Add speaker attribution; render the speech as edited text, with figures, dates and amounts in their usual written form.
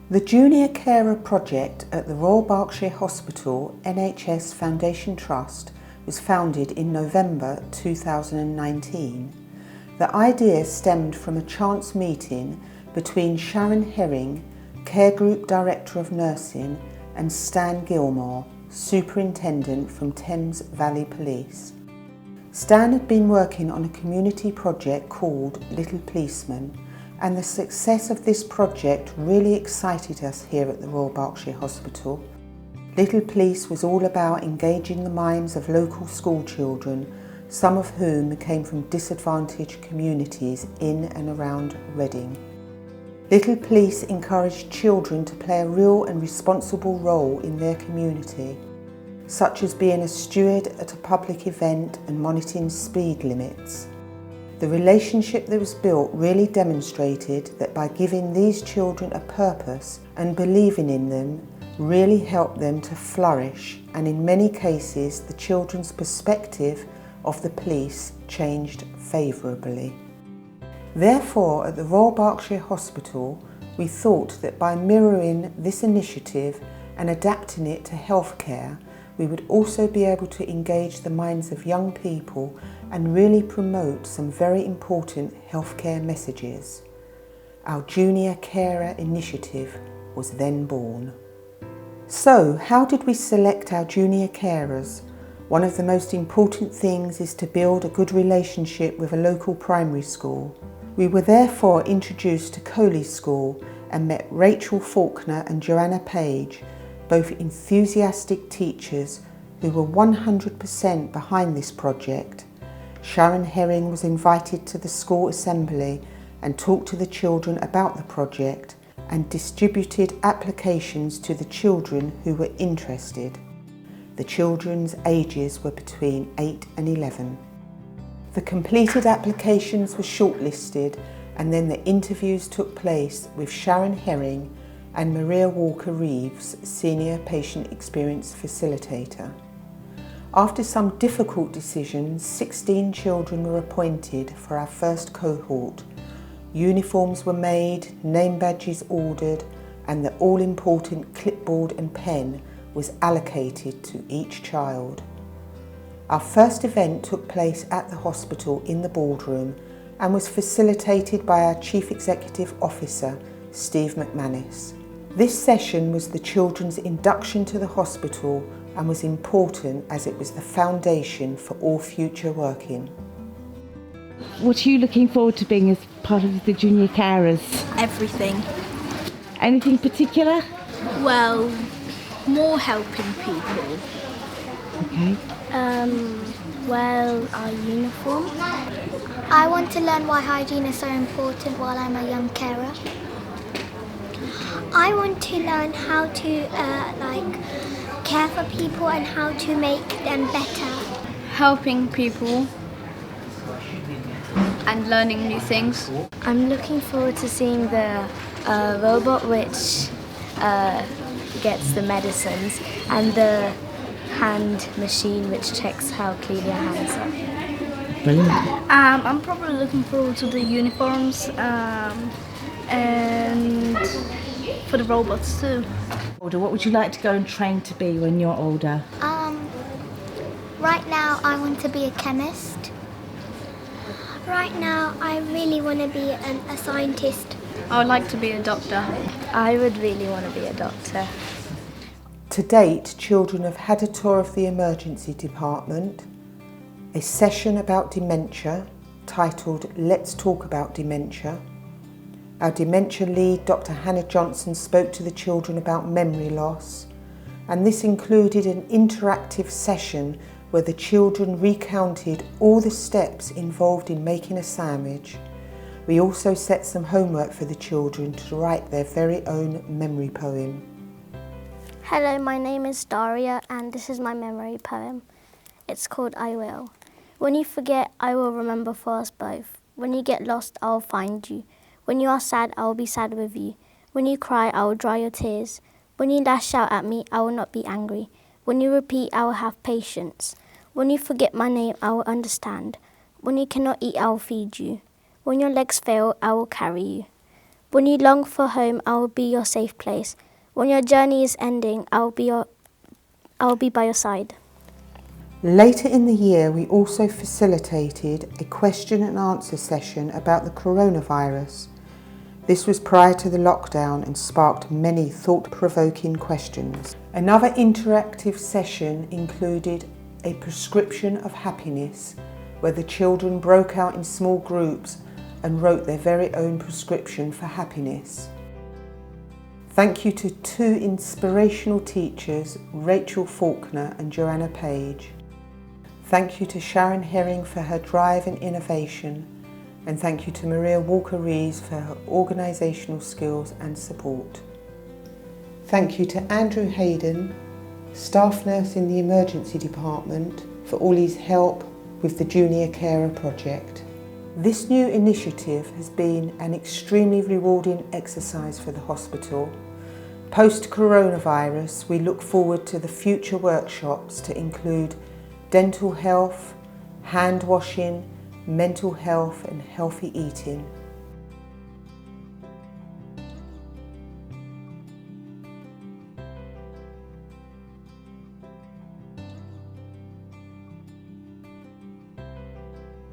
Speaker 1: The Junior Carer Project at the Royal Berkshire Hospital NHS Foundation Trust was founded in November 2019. The idea stemmed from a chance meeting between Sharon Herring, Care Group Director of Nursing, and Stan Gilmore, Superintendent from Thames Valley Police. Stan had been working on a community project called Little Policeman, and the success of this project really excited us here at the Royal Berkshire Hospital. Little Police was all about engaging the minds of local school children, some of whom came from disadvantaged communities in and around Reading. Little Police encouraged children to play a real and responsible role in their community, such as being a steward at a public event and monitoring speed limits. The relationship that was built really demonstrated that by giving these children a purpose and believing in them really helped them to flourish, and in many cases the children's perspective of the police changed favourably. Therefore, at the Royal Berkshire Hospital, we thought that by mirroring this initiative and adapting it to healthcare, we would also be able to engage the minds of young people and really promote some very important healthcare messages. Our Junior Carer Initiative was then born. So, how did we select our junior carers? One of the most important things is to build a good relationship with a local primary school. We were therefore introduced to Coley School and met Rachel Faulkner and Joanna Page, both enthusiastic teachers who were 100% behind this project. Sharon Herring was invited to the school assembly and talked to the children about the project and distributed applications to the children who were interested. The children's ages were between 8 and 11. The completed applications were shortlisted, and then the interviews took place with Sharon Herring and Maria Walker-Reeves, Senior Patient Experience Facilitator. After some difficult decisions, 16 children were appointed for our first cohort. Uniforms were made, name badges ordered, and the all-important clipboard and pen was allocated to each child. Our first event took place at the hospital in the boardroom and was facilitated by our Chief Executive Officer, Steve McManus. This session was the children's induction to the hospital and was important as it was the foundation for all future working.
Speaker 2: What are you looking forward to being as part of the junior carers?
Speaker 3: Everything.
Speaker 2: Anything particular?
Speaker 3: Well, more helping people.
Speaker 2: Okay.
Speaker 4: Well, our uniform. I want to learn why hygiene is so important while I'm a young carer. I want to learn how to care for people and how to make them better.
Speaker 5: Helping people and learning new things.
Speaker 4: I'm looking forward to seeing the robot which gets the medicines and the hand machine which checks how clean your hands are.
Speaker 2: Brilliant.
Speaker 5: I'm probably looking forward to the uniforms and for the robots too.
Speaker 2: What would you like to go and train to be when you're older?
Speaker 4: Right now I want to be a chemist. Right now I really want to be a scientist.
Speaker 5: I would like to be a doctor.
Speaker 4: I would really want to be a doctor.
Speaker 1: To date, children have had a tour of the emergency department, a session about dementia titled Let's Talk About Dementia. Our dementia lead, Dr. Hannah Johnson, spoke to the children about memory loss, and this included an interactive session where the children recounted all the steps involved in making a sandwich. We also set some homework for the children to write their very own memory poem.
Speaker 4: Hello, my name is Daria and this is my memory poem. It's called I Will. When you forget, I will remember for us both. When you get lost, I will find you. When you are sad, I will be sad with you. When you cry, I will dry your tears. When you lash out at me, I will not be angry. When you repeat, I will have patience. When you forget my name, I will understand. When you cannot eat, I will feed you. When your legs fail, I will carry you. When you long for home, I will be your safe place. When your journey is ending, I will be by your side.
Speaker 1: Later in the year, we also facilitated a question and answer session about the coronavirus. This was prior to the lockdown and sparked many thought-provoking questions. Another interactive session included a prescription of happiness, where the children broke out in small groups and wrote their very own prescription for happiness. Thank you to two inspirational teachers, Rachel Faulkner and Joanna Page. Thank you to Sharon Herring for her drive and innovation, and thank you to Maria Walker-Rees for her organisational skills and support. Thank you to Andrew Hayden, staff nurse in the emergency department, for all his help with the Junior Carer project. This new initiative has been an extremely rewarding exercise for the hospital. Post-coronavirus, we look forward to the future workshops to include dental health, hand washing, mental health and healthy eating.